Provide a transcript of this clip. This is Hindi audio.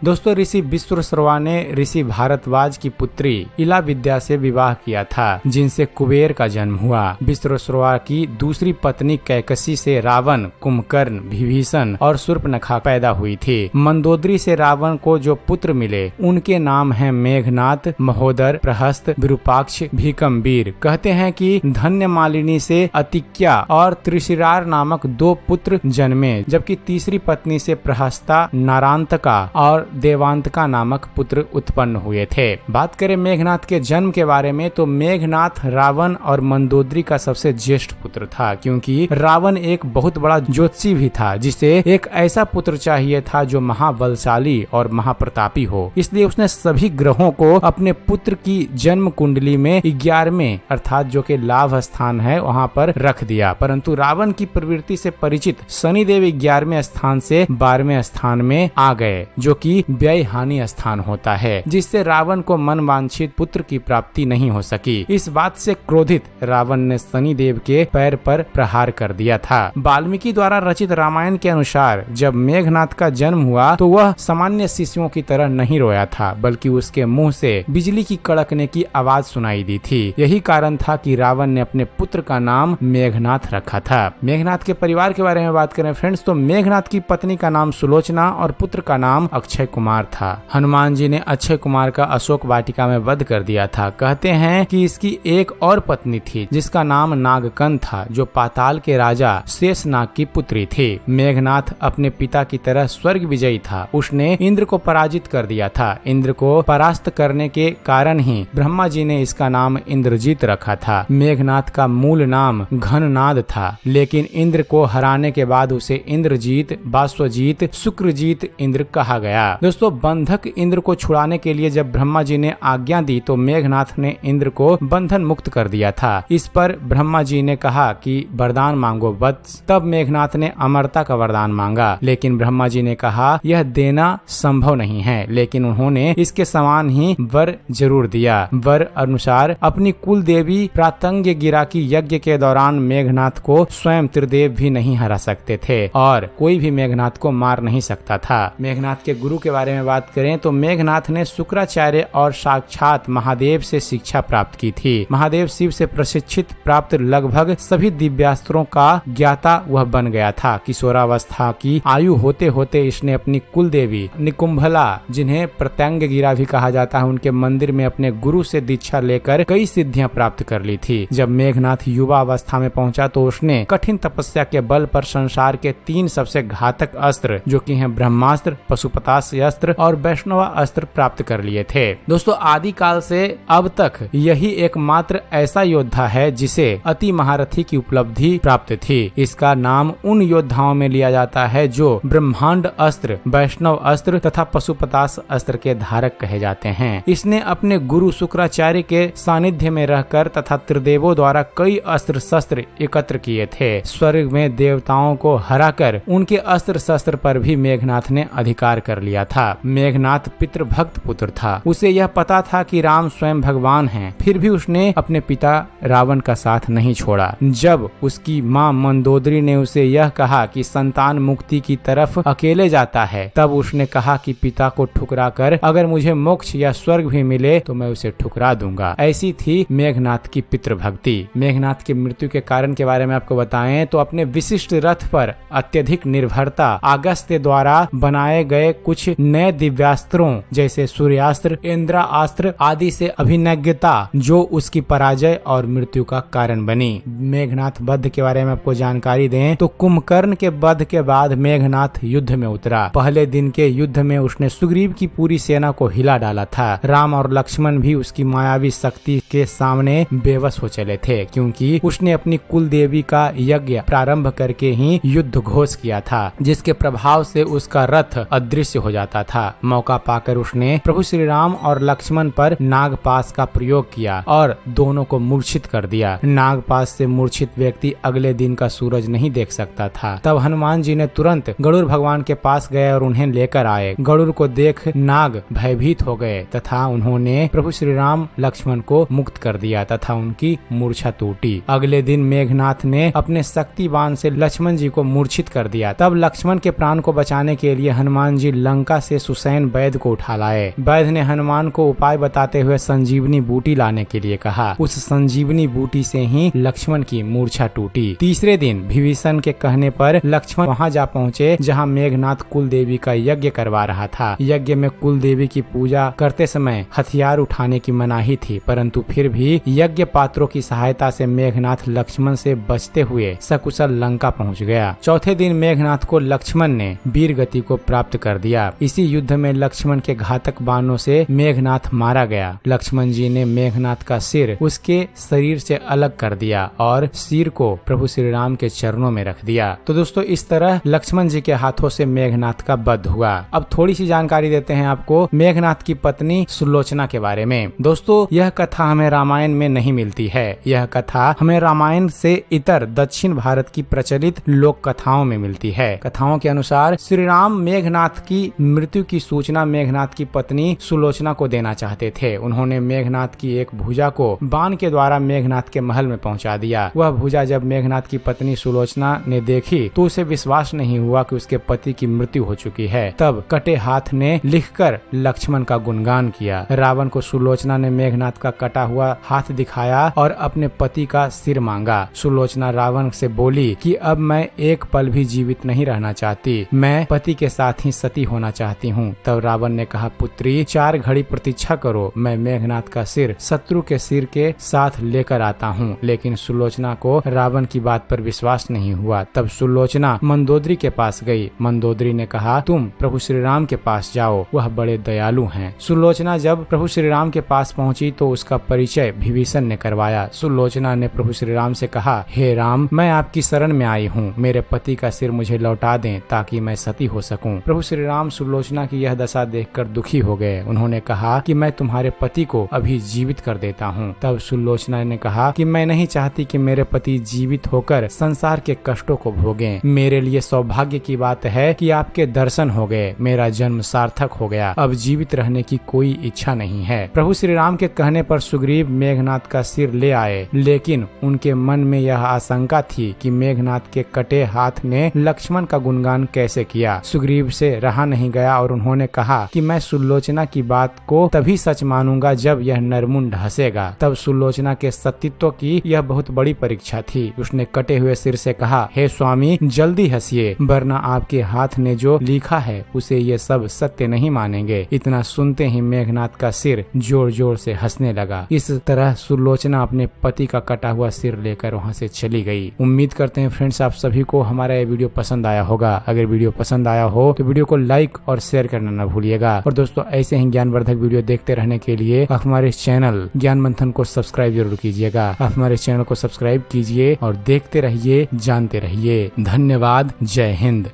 दोस्तों, ऋषि विश्वाश्रवा ने ऋषि भारद्वाज की पुत्री इला विद्या से विवाह किया था, जिनसे कुबेर का जन्म हुआ। विश्वाश्रवा की दूसरी पत्नी कैकसी से रावण, कुंभकर्ण, विभीषण और शूर्पणखा पैदा हुई थी। मंदोदरी से रावण को जो पुत्र मिले उनके नाम हैं मेघनाद, महोदर, प्रहस्त, विरूपाक्ष, भीकमवीर। कहते हैं कि धन्य मालिनी से अतिक्या और त्रिशिरार नामक 2 पुत्र जन्मे, जबकि तीसरी पत्नी से प्रहस्ता, नारांतका और देवांतका नामक पुत्र उत्पन्न हुए थे। बात करें मेघनाद के जन्म के बारे में तो मेघनाद रावण और मंदोदरी का सबसे ज्येष्ठ पुत्र था, क्योंकि रावण एक बहुत बड़ा ज्योतिषी भी था, जिसे एक ऐसा पुत्र चाहिए था जो महाबलशाली और महाप्रतापी हो। इसलिए उसने सभी ग्रहों को अपने पुत्र की जन्म कुंडली में 11वें अर्थात जो कि लाभ स्थान है वहां पर रख दिया। परंतु रावण की प्रवृत्ति से परिचित शनिदेव 11वें स्थान से 12वें स्थान में आ गए, जो कि व्यय हानि स्थान होता है, जिससे रावण को मन वांछित पुत्र की प्राप्ति नहीं हो सकी। इस बात से क्रोधित रावण ने शनिदेव के पैर पर प्रहार कर दिया था। वाल्मीकि द्वारा रचित रामायण के अनुसार जब मेघनाद का जन्म हुआ तो वह सामान्य शिशुओं की तरह नहीं रोया था, बल्कि उसके मुंह से बिजली की कड़कने की आवाज सुनाई दी थी। यही कारण था कि रावण ने अपने पुत्र का नाम मेघनाद रखा था। मेघनाद के परिवार के बारे में बात करें फ्रेंड्स, तो मेघनाद की पत्नी का नाम सुलोचना और पुत्र का नाम अक्षय कुमार था। हनुमान जी ने अक्षय कुमार का अशोक वाटिका में वध कर दिया था। कहते हैं कि इसकी एक और पत्नी थी जिसका नाम नागकन था, जो पाताल के राजा शेषनाग की पुत्री थी। मेघनाद अपने पिता की तरह स्वर्ग विजयी था। उसने इंद्र को पराजित कर दिया था। इंद्र को परास्त करने के कारण ही ब्रह्मा जी ने इसका नाम इंद्रजीत रखा था। मेघनाद का मूल नाम घननाद था, लेकिन इंद्र को हराने के बाद उसे इंद्रजीत, बाष्पजीत, शुक्रजीत इंद्र कहा गया। दोस्तों, बंधक इंद्र को छुड़ाने के लिए जब ब्रह्मा जी ने आज्ञा दी तो मेघनाद ने इंद्र को बंधन मुक्त कर दिया था। इस पर ब्रह्मा जी ने कहा कि वरदान मांगो वत्स। तब मेघनाद ने अमरता का वरदान मांगा, लेकिन ब्रह्मा जी ने कहा यह देना संभव नहीं है, लेकिन उन्होंने इसके समान ही वर जरूर दिया। वर अनुसार अपनी कुल देवी प्रातंग्यगिरा की यज्ञ के दौरान मेघनाद को स्वयं त्रिदेव भी नहीं हरा सकते थे और कोई भी मेघनाद को मार नहीं सकता था। मेघनाद के गुरु के बारे में बात करें तो मेघनाद ने शुक्राचार्य और साक्षात महादेव से शिक्षा प्राप्त की थी। महादेव शिव से प्रशिक्षित प्राप्त लगभग सभी दिव्यास्त्रों का ज्ञाता वह बन गया था। किशोरावस्था की आयु होते होते इसने अपनी कुल देवी निकुंभला, जिन्हें प्रत्यंगगिरा भी कहा जाता है, उनके मंदिर में अपने गुरु से दीक्षा लेकर कई सिद्धियां प्राप्त कर ली थी। जब मेघनाद युवा अवस्था में पहुंचा तो उसने कठिन तपस्या के बल पर संसार के 3 सबसे घातक अस्त्र, जो कि हैं ब्रह्मास्त्र, पशुपतास्त्र अस्त्र और वैष्णव अस्त्र प्राप्त कर लिए थे। दोस्तों, आदि काल से अब तक यही एकमात्र ऐसा योद्धा है जिसे अति महारथी की उपलब्धि प्राप्त थी। इसका नाम उन योद्धाओं में लिया जाता है जो ब्रह्मांड अस्त्र, वैष्णव अस्त्र तथा पशुपतास अस्त्र के धारक कहे जाते हैं। इसने अपने गुरु शुक्राचार्य के सानिध्य में रहकर तथा त्रिदेवों द्वारा कई अस्त्र शस्त्र एकत्र किए थे। स्वर्ग में देवताओं को हराकर उनके अस्त्र शस्त्र पर भी मेघनाद ने अधिकार कर लिया था। मेघनाद पितृभक्त पुत्र था। उसे यह पता था कि राम स्वयं भगवान हैं, फिर भी उसने अपने पिता रावण का साथ नहीं छोड़ा। जब उसकी माँ मंदोदरी ने उसे यह कहा कि संतान मुक्ति की तरफ अकेले जाता है, तब उसने कहा कि पिता को ठुकरा कर अगर मुझे मोक्ष या स्वर्ग भी मिले तो मैं उसे ठुकरा दूंगा। ऐसी थी मेघनाद की पितृभक्ति। मेघनाद की मृत्यु के कारण के बारे में आपको बताएं तो अपने विशिष्ट रथ पर अत्यधिक निर्भरता, अगस्त्य द्वारा बनाए गए कुछ नए दिव्यास्त्रों जैसे सूर्यास्त्र, इंद्रास्त्र आदि से अभिज्ञता, जो उसकी पराजय और मृत्यु का कारण बनी। मेघनाद वध के बारे में आपको जानकारी दें तो कुंभकर्ण के वध के बाद मेघनाद युद्ध में उतरा। पहले दिन के युद्ध में उसने सुग्रीव की पूरी सेना को हिला डाला था। राम और लक्ष्मण भी उसकी मायावी शक्ति के सामने बेबस हो चले थे, क्योंकि उसने अपनी कुल देवी का यज्ञ प्रारंभ करके ही युद्ध घोष किया था, जिसके प्रभाव से उसका रथ अदृश्य हो जाता था। मौका पाकर उसने प्रभु श्री राम और लक्ष्मण पर नागपाश का प्रयोग किया और दोनों को मूर्छित कर दिया। नागपाश से मूर्छित व्यक्ति अगले दिन का सूरज नहीं देख सकता था। तब हनुमान जी ने तुरंत गरुड़ भगवान के पास गए और उन्हें लेकर आए। गरुड़ को देख नाग भयभीत हो गए तथा उन्होंने प्रभु श्री राम लक्ष्मण को मुक्त कर दिया तथा उनकी मूर्छा टूटी। अगले दिन मेघनाद ने अपने शक्ति बाण से लक्ष्मण जी को मूर्छित कर दिया। तब लक्ष्मण के प्राण को बचाने के लिए हनुमान जी लंका लंका से सुसैन वैद्य को उठा लाए। वैद्य ने हनुमान को उपाय बताते हुए संजीवनी बूटी लाने के लिए कहा। उस संजीवनी बूटी से ही लक्ष्मण की मूर्छा टूटी। तीसरे दिन विभीषण के कहने पर लक्ष्मण वहां जा पहुंचे जहां मेघनाथ कुल देवी का यज्ञ करवा रहा था। यज्ञ में कुल देवी की पूजा करते समय हथियार उठाने की मनाही थी, परंतु फिर भी यज्ञ पात्रों की सहायता से मेघनाथ लक्ष्मण से बचते हुए सकुशल लंका पहुंच गया। चौथे दिन मेघनाथ को लक्ष्मण ने वीर गति को प्राप्त कर दिया। इसी युद्ध में लक्ष्मण के घातक बाणों से मेघनाथ मारा गया। लक्ष्मण जी ने मेघनाथ का सिर उसके शरीर से अलग कर दिया और सिर को प्रभु श्री राम के चरणों में रख दिया। तो दोस्तों इस तरह लक्ष्मण जी के हाथों से मेघनाथ का वध हुआ। अब थोड़ी सी जानकारी देते हैं आपको मेघनाथ की पत्नी सुलोचना के बारे में। दोस्तों यह कथा हमें रामायण में नहीं मिलती है। यह कथा हमें रामायण से इतर दक्षिण भारत की प्रचलित लोक कथाओं में मिलती है। कथाओं के अनुसार श्री राम मेघनाथ की मृत्यु की सूचना मेघनाथ की पत्नी सुलोचना को देना चाहते थे। उन्होंने मेघनाथ की एक भुजा को बाण के द्वारा मेघनाथ के महल में पहुंचा दिया। वह भुजा जब मेघनाथ की पत्नी सुलोचना ने देखी तो उसे विश्वास नहीं हुआ कि उसके पति की मृत्यु हो चुकी है। तब कटे हाथ ने लिखकर लक्ष्मण का गुणगान किया। रावण को सुलोचना ने मेघनाथ का कटा हुआ हाथ दिखाया और अपने पति का सिर मांगा। सुलोचना रावण से बोली कि अब मैं एक पल भी जीवित नहीं रहना चाहती, मैं पति के साथ ही सती होना चाहती हूँ। तब रावण ने कहा, पुत्री 4 घड़ी प्रतीक्षा करो, मैं मेघनाथ का सिर शत्रु के सिर के साथ लेकर आता हूँ। लेकिन सुलोचना को रावण की बात पर विश्वास नहीं हुआ। तब सुलोचना मंदोदरी के पास गई। मंदोदरी ने कहा, तुम प्रभु श्री राम के पास जाओ, वह बड़े दयालु हैं। सुलोचना जब प्रभु श्री राम के पास पहुंची तो उसका परिचय विभीषण ने करवाया। सुलोचना ने प्रभु श्री राम से कहा, हे राम, मैं आपकी शरण में आई हूँ, मेरे पति का सिर मुझे लौटा दें ताकि मैं सती हो सकूं। प्रभु श्री राम सुलोचना की यह दशा देखकर दुखी हो गए। उन्होंने कहा कि मैं तुम्हारे पति को अभी जीवित कर देता हूँ। तब सुलोचना ने कहा कि मैं नहीं चाहती कि मेरे पति जीवित होकर संसार के कष्टों को भोगें। मेरे लिए सौभाग्य की बात है कि आपके दर्शन हो गए, मेरा जन्म सार्थक हो गया, अब जीवित रहने की कोई इच्छा नहीं है। प्रभु श्री राम के कहने पर सुग्रीव मेघनाथ का सिर ले आए, लेकिन उनके मन में यह आशंका थी कि मेघनाथ के कटे हाथ ने लक्ष्मण का गुणगान कैसे किया। सुग्रीव से रहा नहीं गया और उन्होंने कहा कि मैं सुलोचना की बात को तभी सच मानूंगा जब यह नरमुंड हंसेगा। तब सुलोचना के सतीत्व की यह बहुत बड़ी परीक्षा थी। उसने कटे हुए सिर से कहा, हे स्वामी, जल्दी हंसिए, वरना आपके हाथ ने जो लिखा है उसे ये सब सत्य नहीं मानेंगे। इतना सुनते ही मेघनाथ का सिर जोर जोर से हंसने लगा। इस तरह सुलोचना अपने पति का कटा हुआ सिर लेकर वहाँ से चली गई। उम्मीद करते हैं फ्रेंड्स आप सभी को हमारा ये वीडियो पसंद आया होगा। अगर वीडियो पसंद आया हो तो वीडियो को लाइक और शेयर करना न भूलिएगा। और दोस्तों ऐसे ही ज्ञानवर्धक वीडियो देखते रहने के लिए आप हमारे चैनल ज्ञान मंथन को सब्सक्राइब जरूर कीजिएगा। आप हमारे चैनल को सब्सक्राइब कीजिए और देखते रहिए, जानते रहिए। धन्यवाद। जय हिंद।